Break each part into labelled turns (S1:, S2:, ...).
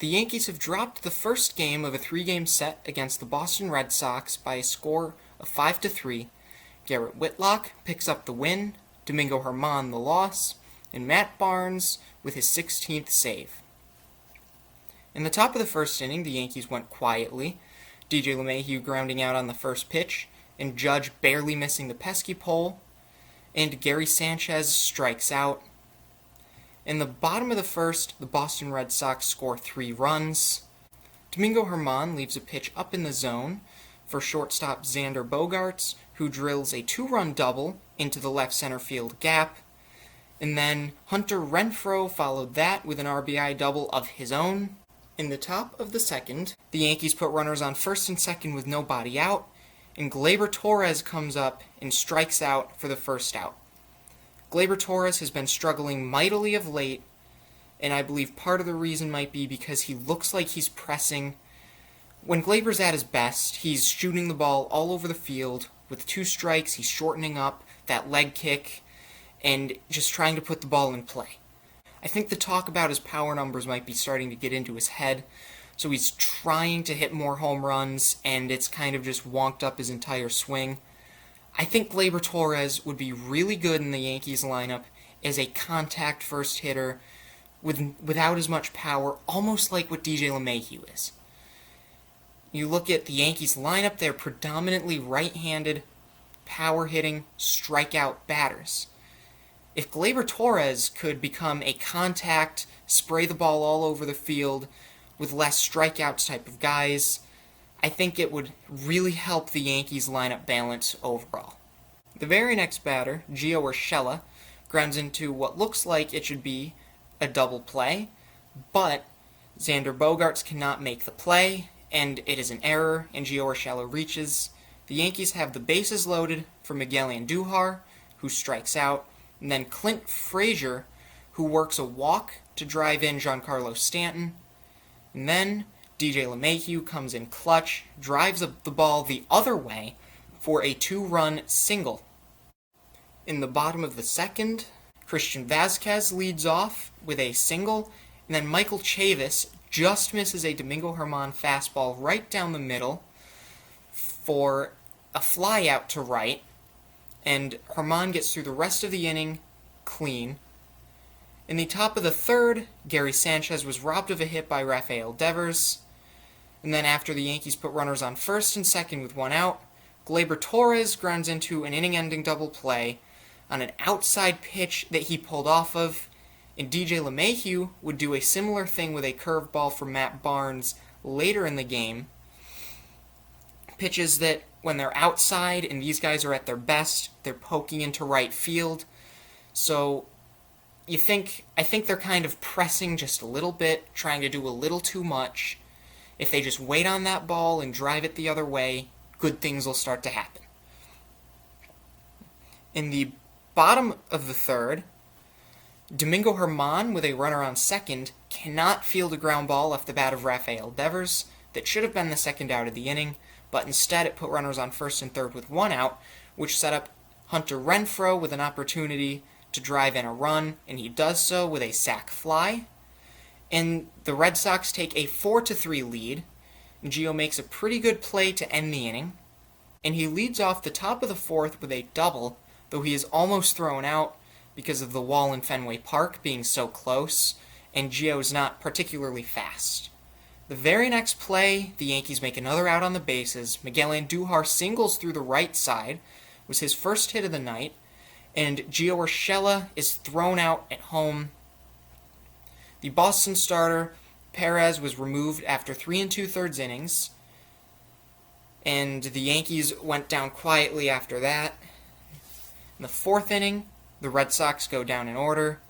S1: The Yankees have dropped the first game of a three-game set against the Boston Red Sox by a score of 5-3. Garrett Whitlock picks up the win, Domingo Germán the loss, and Matt Barnes with his 16th save. In the top of the first inning, the Yankees went quietly, DJ LeMahieu grounding out on the first pitch, and Judge barely missing the pesky pole, and Gary Sanchez strikes out. In the bottom of the first, the Boston Red Sox score 3 runs. Domingo Germán leaves a pitch up in the zone for shortstop Xander Bogaerts, who drills a 2-run double into the left center field gap. And then Hunter Renfroe followed that with an RBI double of his own. In the top of the second, the Yankees put runners on first and second with nobody out, and Gleyber Torres comes up and strikes out for the first out. Gleyber Torres has been struggling mightily of late, and I believe part of the reason might be because he looks like he's pressing. When Gleyber's at his best, he's shooting the ball all over the field. With 2 strikes, he's shortening up that leg kick and just trying to put the ball in play. I think the talk about his power numbers might be starting to get into his head, so he's trying to hit more home runs, and it's kind of just wonked up his entire swing. I think Gleyber Torres would be really good in the Yankees lineup as a contact first hitter without as much power, almost like what DJ LeMahieu is. You look at the Yankees lineup, they're predominantly right-handed, power-hitting, strikeout batters. If Gleyber Torres could become a contact, spray the ball all over the field with less strikeouts type of guys, I think it would really help the Yankees lineup balance overall. The very next batter, Gio Urshela, grounds into what looks like it should be a double play, but Xander Bogaerts cannot make the play, and it is an error, and Gio Urshela reaches. The Yankees have the bases loaded for Miguel Andujar, who strikes out, and then Clint Frazier, who works a walk to drive in Giancarlo Stanton, and then DJ LeMahieu comes in clutch, drives the ball the other way for a 2-run single. In the bottom of the second, Christian Vazquez leads off with a single, and then Michael Chavis just misses a Domingo Germán fastball right down the middle for a fly out to right, and Germán gets through the rest of the inning clean. In the top of the third, Gary Sanchez was robbed of a hit by Rafael Devers. And then after the Yankees put runners on first and second with 1 out, Gleyber Torres grounds into an inning-ending double play on an outside pitch that he pulled off of, and DJ LeMahieu would do a similar thing with a curveball from Matt Barnes later in the game. Pitches that, when they're outside and these guys are at their best, they're poking into right field. So I think they're kind of pressing just a little bit, trying to do a little too much. If they just wait on that ball and drive it the other way, good things will start to happen. In the bottom of the third, Domingo Germán, with a runner on second, cannot field a ground ball off the bat of Rafael Devers that should have been the second out of the inning, but instead it put runners on first and third with 1 out, which set up Hunter Renfroe with an opportunity to drive in a run, and he does so with a sac fly. And the Red Sox take a 4-3 lead. Gio makes a pretty good play to end the inning, and he leads off the top of the fourth with a double, though he is almost thrown out because of the wall in Fenway Park being so close, and Gio is not particularly fast. The very next play, the Yankees make another out on the bases. Miguel Andujar singles through the right side, was his first hit of the night, and Gio Urshela is thrown out at home. The Boston starter, Perez, was removed after 3 2/3 innings, and the Yankees went down quietly after that. In the 4th inning, the Red Sox go down in order.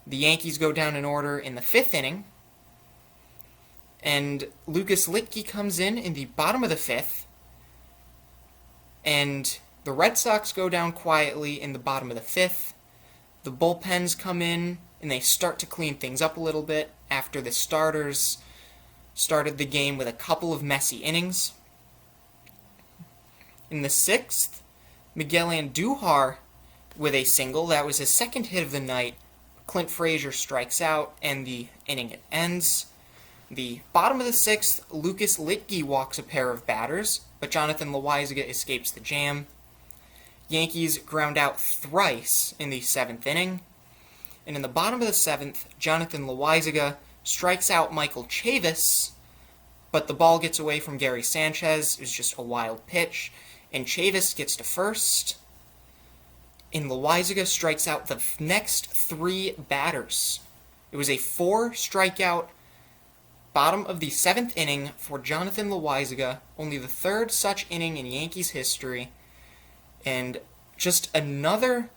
S1: The Yankees go down in order in the 5th inning, and Lucas Litke comes in the bottom of the 5th, and the Red Sox go down quietly in the bottom of the 5th. The bullpens come in, and they start to clean things up a little bit after the starters started the game with a couple of messy innings. In the 6th, Miguel Andujar with a single. That was his second hit of the night. Clint Frazier strikes out, and the inning ends. The bottom of the 6th, Lucas Litke walks a pair of batters, but Jonathan Loaisiga escapes the jam. Yankees ground out thrice in the 7th inning. And in the bottom of the 7th, Jonathan Loaisiga strikes out Michael Chavis, but the ball gets away from Gary Sanchez. It was just a wild pitch, and Chavis gets to first. And Loaisiga strikes out the next 3 batters. It was a 4-strikeout bottom of the 7th inning for Jonathan Loaisiga, only the 3rd such inning in Yankees history, and just another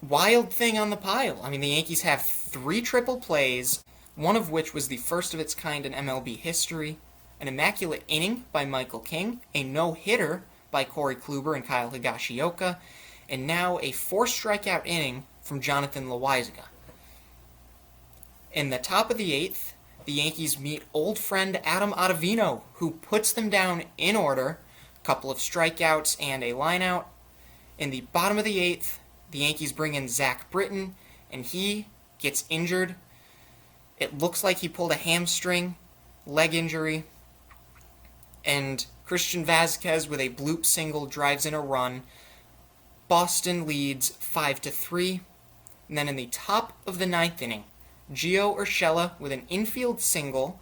S1: wild thing on the pile. I mean, the Yankees have 3 triple plays, one of which was the first of its kind in MLB history, an immaculate inning by Michael King, a no-hitter by Corey Kluber and Kyle Higashioka, and now a 4-strikeout inning from Jonathan Loaisiga. In the top of the 8th, the Yankees meet old friend Adam Ottavino, who puts them down in order, a couple of strikeouts and a lineout. In the bottom of the 8th, the Yankees bring in Zach Britton, and he gets injured. It looks like he pulled a hamstring, leg injury, and Christian Vazquez with a bloop single drives in a run. Boston leads 5-3, and then in the top of the 9th inning, Gio Urshela with an infield single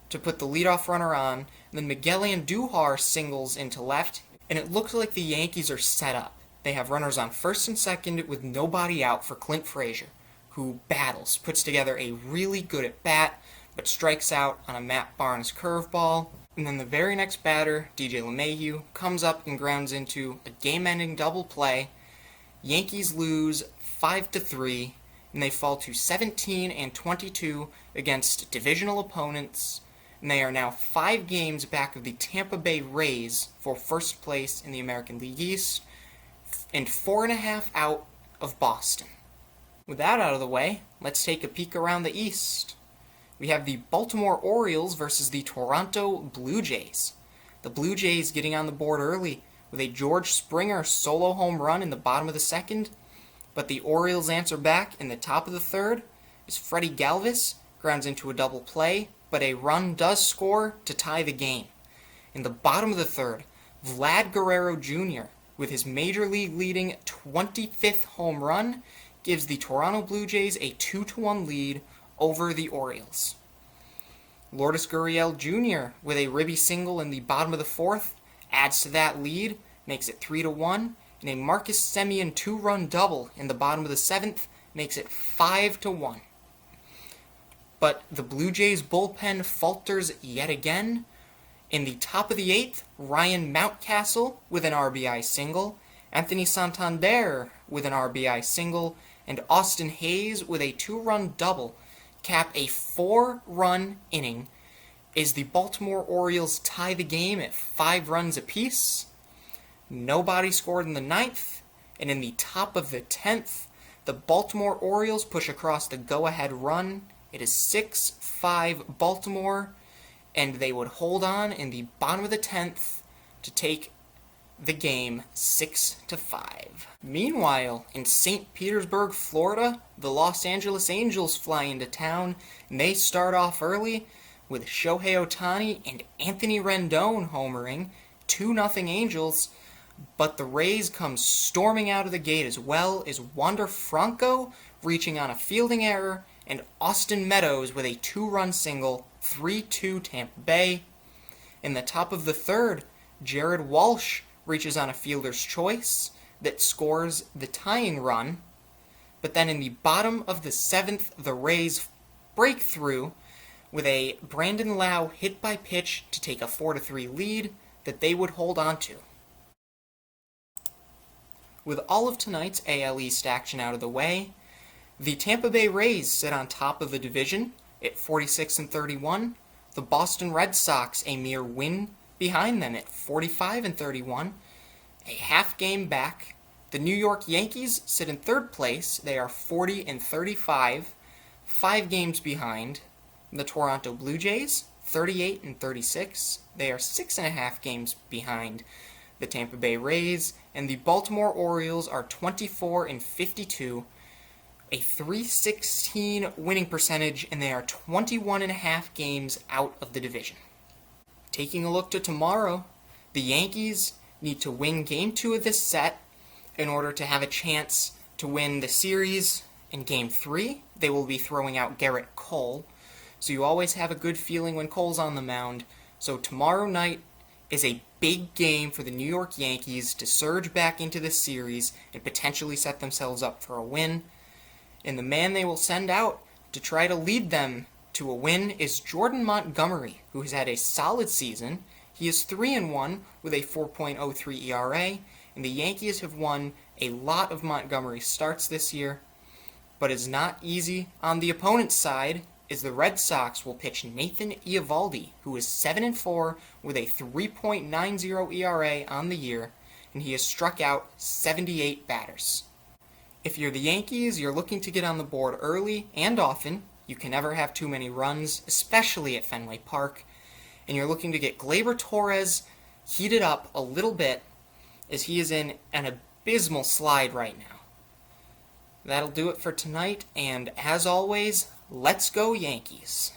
S1: to put the leadoff runner on, and then Miguel Andujar singles into left, and it looks like the Yankees are set up. They have runners on first and second with nobody out for Clint Frazier, who battles, puts together a really good at-bat, but strikes out on a Matt Barnes curveball. And then the very next batter, DJ LeMahieu, comes up and grounds into a game-ending double play. Yankees lose 5-3, and they fall to 17-22 against divisional opponents, and they are now 5 games back of the Tampa Bay Rays for first place in the American League East, and 4.5 out of Boston. With that out of the way, let's take a peek around the East. We have the Baltimore Orioles versus the Toronto Blue Jays. The Blue Jays getting on the board early with a George Springer solo home run in the bottom of the 2nd, but the Orioles answer back in the top of the 3rd as Freddie Galvis grounds into a double play, but a run does score to tie the game. In the bottom of the 3rd, Vlad Guerrero Jr., with his Major League leading 25th home run, gives the Toronto Blue Jays a 2-1 lead over the Orioles. Lourdes Gurriel Jr., with a ribby single in the bottom of the 4th, adds to that lead, makes it 3-1, and a Marcus Semien 2-run double in the bottom of the 7th makes it 5-1. But the Blue Jays bullpen falters yet again. In the top of the 8th, Ryan Mountcastle with an RBI single, Anthony Santander with an RBI single, and Austin Hayes with a 2-run double cap a 4-run inning as the Baltimore Orioles tie the game at 5 runs apiece. Nobody scored in the 9th, and in the top of the 10th, the Baltimore Orioles push across the go-ahead run. It is 6-5 Baltimore, and they would hold on in the bottom of the 10th to take the game 6-5. Meanwhile, in St. Petersburg, Florida, the Los Angeles Angels fly into town, and they start off early with Shohei Ohtani and Anthony Rendon homering, 2-0 Angels, but the Rays come storming out of the gate as well as Wander Franco reaching on a fielding error, and Austin Meadows with a 2-run single, 3-2 Tampa Bay. In the top of the 3rd, Jared Walsh reaches on a fielder's choice that scores the tying run, but then in the bottom of the 7th, the Rays break through with a Brandon Lau hit by pitch to take a 4-3 lead that they would hold on to. With all of tonight's AL East action out of the way, the Tampa Bay Rays sit on top of the division at 46-31, the Boston Red Sox a mere win behind them at 45-31, a half game back. The New York Yankees sit in 3rd place. They are 40-35, 5 games behind. The Toronto Blue Jays, 38-36. They are 6.5 games behind the Tampa Bay Rays. And the Baltimore Orioles are 24-52, a .316 winning percentage, and they are 21.5 games out of the division. Taking a look to tomorrow, the Yankees need to win Game 2 of this set in order to have a chance to win the series. In Game 3, they will be throwing out Garrett Cole, so you always have a good feeling when Cole's on the mound. So tomorrow night is a big game for the New York Yankees to surge back into the series and potentially set themselves up for a win. And the man they will send out to try to lead them to a win is Jordan Montgomery, who has had a solid season. He is 3-1 with a 4.03 ERA, and the Yankees have won a lot of Montgomery starts this year. But it's not easy on the opponent's side, as the Red Sox will pitch Nathan Eovaldi, who is 7-4 with a 3.90 ERA on the year, and he has struck out 78 batters. If you're the Yankees, you're looking to get on the board early and often. You can never have too many runs, especially at Fenway Park. And you're looking to get Gleyber Torres heated up a little bit, as he is in an abysmal slide right now. That'll do it for tonight, and as always, let's go Yankees.